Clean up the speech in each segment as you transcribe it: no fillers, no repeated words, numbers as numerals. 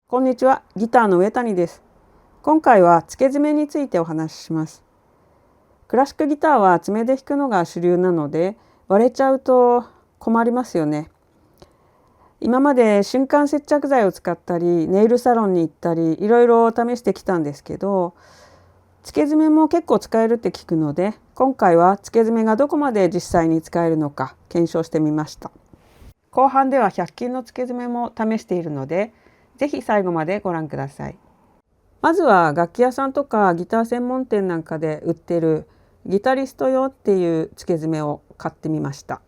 こんにちは、ギターの上谷です。今回は付け爪についてお話しします。クラシックギターは爪で弾くのが主流なので、割れちゃうと困りますよね。今まで瞬間接着剤を使ったり、ネイルサロンに行ったり、いろいろ試してきたんですけど、付け爪も結構使えるって聞くので、今回は付け爪がどこまで実際に使えるのか検証してみました。後半では100均の付け爪も試しているので、ぜひ最後までご覧ください。まずは楽器屋さんとかギター専門店なんかで売ってるギタリスト用っていう付け爪を買ってみました。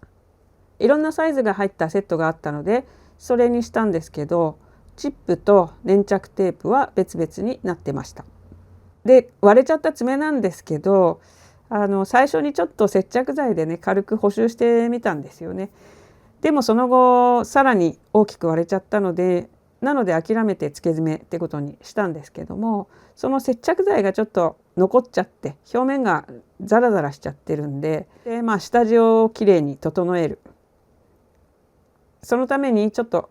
いろんなサイズが入ったセットがあったのでそれにしたんですけど、チップと粘着テープは別々になってました。で、割れちゃった爪なんですけど、最初にちょっと接着剤でね軽く補修してみたんですよね。でもその後さらに大きく割れちゃったので、諦めて付け爪ってことにしたんですけども、その接着剤がちょっと残っちゃって表面がザラザラしちゃってるんで、下地をきれいに整える、そのためにちょっと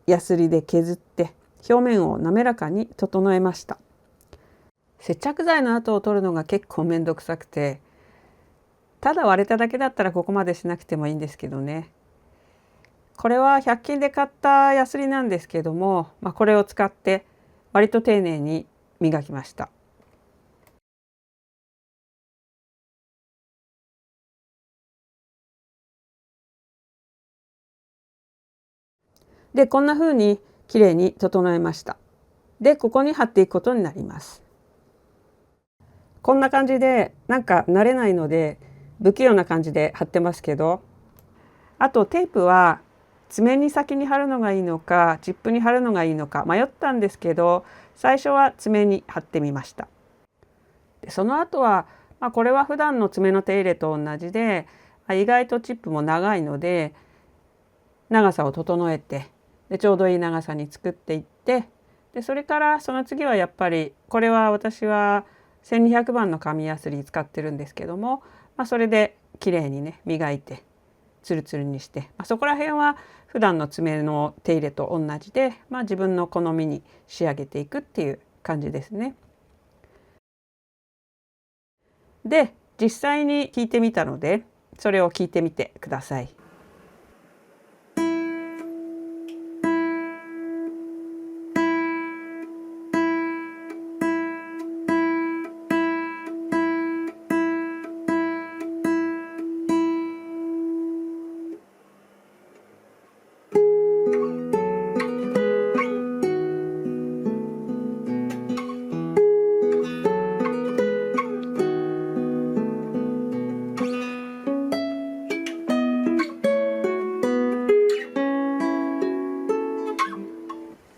ヤスリで削って表面を滑らかに整えました。接着剤の跡を取るのが結構めんどくさくて、ただ割れただけだったらここまでしなくてもいいんですけどね。これは100均で買ったヤスリなんですけども、これを使って割と丁寧に磨きました。で、こんな風にきれいに整えました。で、ここに貼っていくことになります。こんな感じでなんか慣れないので不器用な感じで貼ってますけど、あとテープは爪に先に貼るのがいいのかチップに貼るのがいいのか迷ったんですけど、最初は爪に貼ってみました。でその後は、これは普段の爪の手入れと同じで、意外とチップも長いので長さを整えて、でちょうどいい長さに作っていって、でそれからその次はやっぱりこれは私は1200番の紙やすり使ってるんですけども、それできれいにね磨いてツルツルにして、そこら辺は普段の爪の手入れと同じで、自分の好みに仕上げていくっていう感じですね。で、実際に弾いてみたのでそれを聞いてみてください。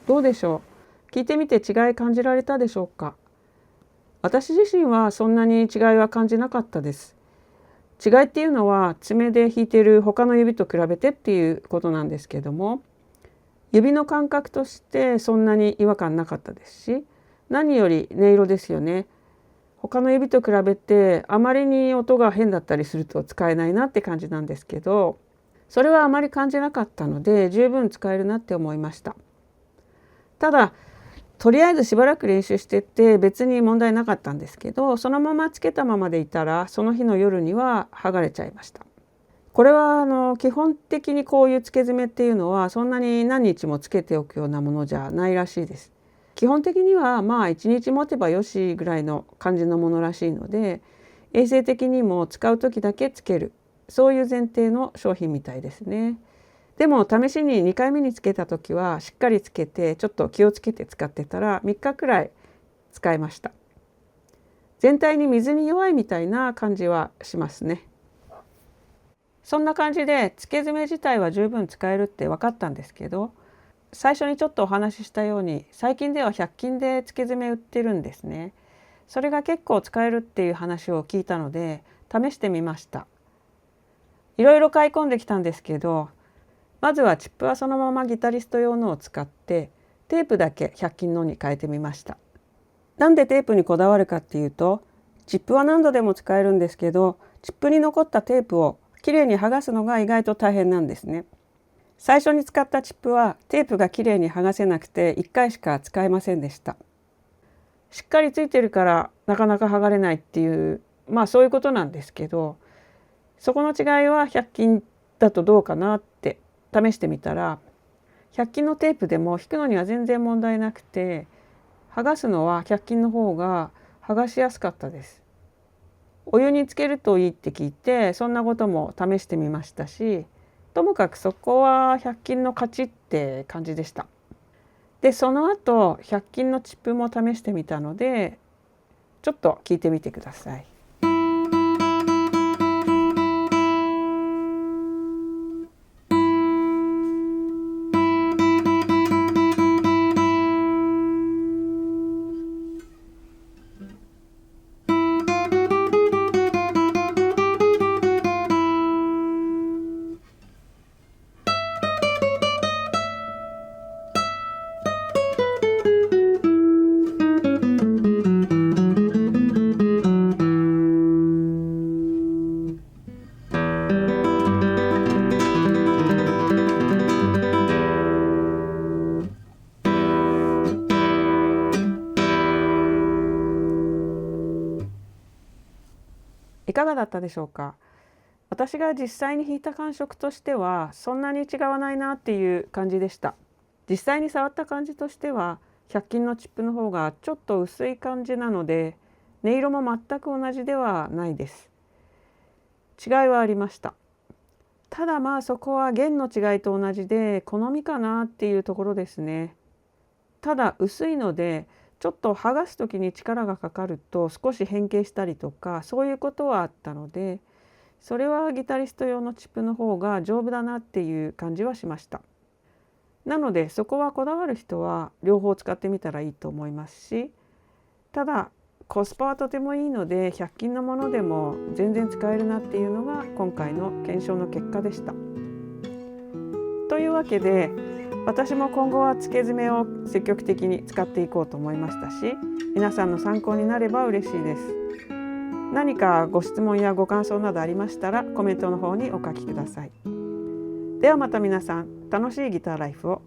どうでしょう。聞いてみて違い感じられたでしょうか。私自身はそんなに違いは感じなかったです。違いっていうのは爪で弾いている他の指と比べてっていうことなんですけども、指の感覚としてそんなに違和感なかったですし、何より音色ですよね。他の指と比べてあまりに音が変だったりすると使えないなって感じなんですけど、それはあまり感じなかったので十分使えるなって思いました。ただとりあえずしばらく練習してって別に問題なかったんですけど、そのままつけたままでいたらその日の夜には剥がれちゃいました。これは基本的にこういうつけ爪っていうのはそんなに何日もつけておくようなものじゃないらしいです。基本的には1日持てばよしぐらいの感じのものらしいので、衛生的にも使う時だけつける、そういう前提の商品みたいですね。でも試しに2回目につけた時はしっかりつけてちょっと気をつけて使ってたら3日くらい使えました。全体に水に弱いみたいな感じはしますね。そんな感じでつけ爪自体は十分使えるって分かったんですけど、最初にちょっとお話ししたように最近では100均でつけ爪売ってるんですね。それが結構使えるっていう話を聞いたので試してみました。いろいろ買い込んできたんですけど、まずはチップはそのままギタリスト用のを使ってテープだけ100均のに変えてみました。なんでテープにこだわるかっていうと、チップは何度でも使えるんですけど、チップに残ったテープをきれいに剥がすのが意外と大変なんですね。最初に使ったチップはテープがきれいに剥がせなくて1回しか使えませんでした。しっかりついてるからなかなか剥がれないっていう、そういうことなんですけど、そこの違いは100均だとどうかなって試してみたら、100均のテープでも引くのには全然問題なくて、剥がすのは100均の方が剥がしやすかったです。お湯につけるといいって聞いて、そんなことも試してみましたし、ともかくそこは100均の勝ちって感じでした。で、その後100均のチップも試してみたので、ちょっと聞いてみてください。いかがだったでしょうか。私が実際に引いた感触としてはそんなに違わないなっていう感じでした。実際に触った感じとしては100均のチップの方がちょっと薄い感じなので、音色も全く同じではないです。違いはありました。ただそこは弦の違いと同じで好みかなっていうところですね。ただ薄いのでちょっと剥がす時に力がかかると少し変形したりとか、そういうことはあったので、それはギタリスト用のチップの方が丈夫だなっていう感じはしました。なのでそこはこだわる人は両方使ってみたらいいと思いますし、ただコスパはとてもいいので100均のものでも全然使えるなっていうのが今回の検証の結果でした。というわけで、私も今後は付け爪を積極的に使っていこうと思いましたし、皆さんの参考になれば嬉しいです。何かご質問やご感想などありましたらコメントの方にお書きください。ではまた皆さん、楽しいギターライフを。